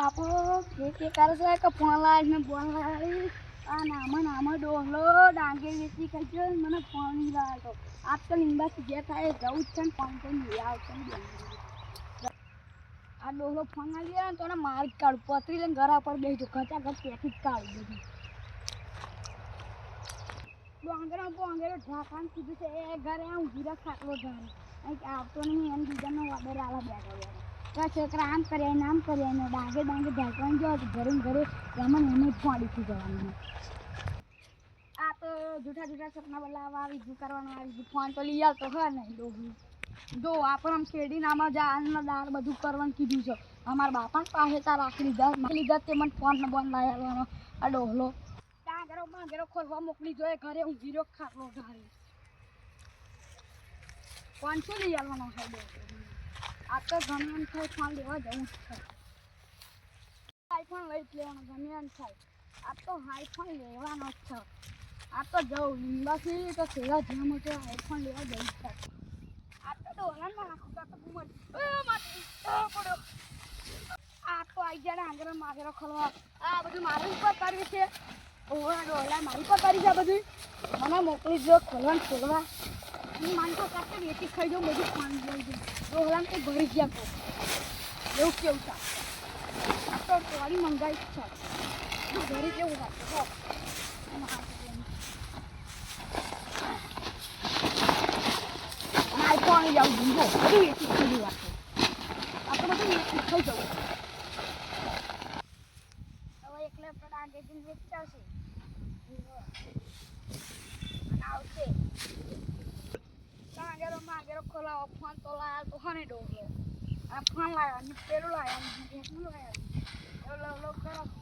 બાપો ખેતી કરે છે કે ફોન લાવી ને ફોન લાવી આ નામાં ડોહલો ડાંગે વેચી ખાઈ મને ફોન નહીં લાવતો આજ તો લીંબા જે થાય જવું જ છે ને ફોન તો નહીં આવતો આ ડોહલો ફોન લાવી ને તો માર જ કાઢું પતરી લઈને ઘરા પર બેસજો ઘટા ઘટ પેથી જ કાઢું બધું ડોંગરો ઢાકાને કીધું છે એ ઘરે આવું જીરા ખાટલો ધારે અહીં આવતો નહીં એમ બીજાનો ઓર્ડર આવા બેઠો છોકરા આમ કર્યા નામ કર્યા ને ડાંગે ઢાંકવાનું જો ઘરે એમાં એને જ ફોડીથી જવાનું આ તો જૂઠા સપના બોલાવવા આવી ગયું કરવાનું આવી ગયું ફોન તો લઈ આવતો હા નહીં ડોહી જો આપણે આમ શેરડી નામાં જાળના દાળ બધું કરવાનું કીધું છે અમારા બાપા પાસે તાર રાખી લીધા તે મને ફોન ને બોન લાવી આવવાનો આ ડોહલો માંગેરો ખોલવા મોકલી જોઈએ ઘરે હું જીરો ખાટલો ધારી ફોન શું લઈ આવવાનો છે આ તો ગમે એમ થાય ફોન લેવા જવું જ છે આઈફોન લઈ જ લેવાનો ગમે એમ થાય આ તો આઈફોન લેવાનો જ છે આ તો જવું લીંબાથી તો સેવા જેમ તો આઈફોન લેવા જવું જ છે આ તો ડોલામાં નાખું તો બુમર પડ્યો આ તો આવી જાય આંગરો માગેરો ખોલવા આ બધું મારી ઉપર કરવી છે ઓવા ડોલા મારી પર કરી છે બધું મને મોકલી દો ખોલવા હું માનતો કાંઈ વેચી ખાઈ જાઉં બધું ફોન લઈ દઉં ડોલાને કંઈ ભરી ગયા કહો એવું કેવું છે આ તો ટોળી મંગાવી જ છે ઘરે કેવું રાખે હો આઈફોન જાઉં ધંધો બધું વેચી ખાઈ રાખે આપણે બધું વેચી ખાઈ જવું હવે એકલે પણ આગળ વેચી આવશે આવશે માંગેરો ખોલાવો ફોન તો લાયા તો હને ડોહલો આ ફોન લાવ્યા પેલું લાવ્યા એટલું લાવ્યા કરો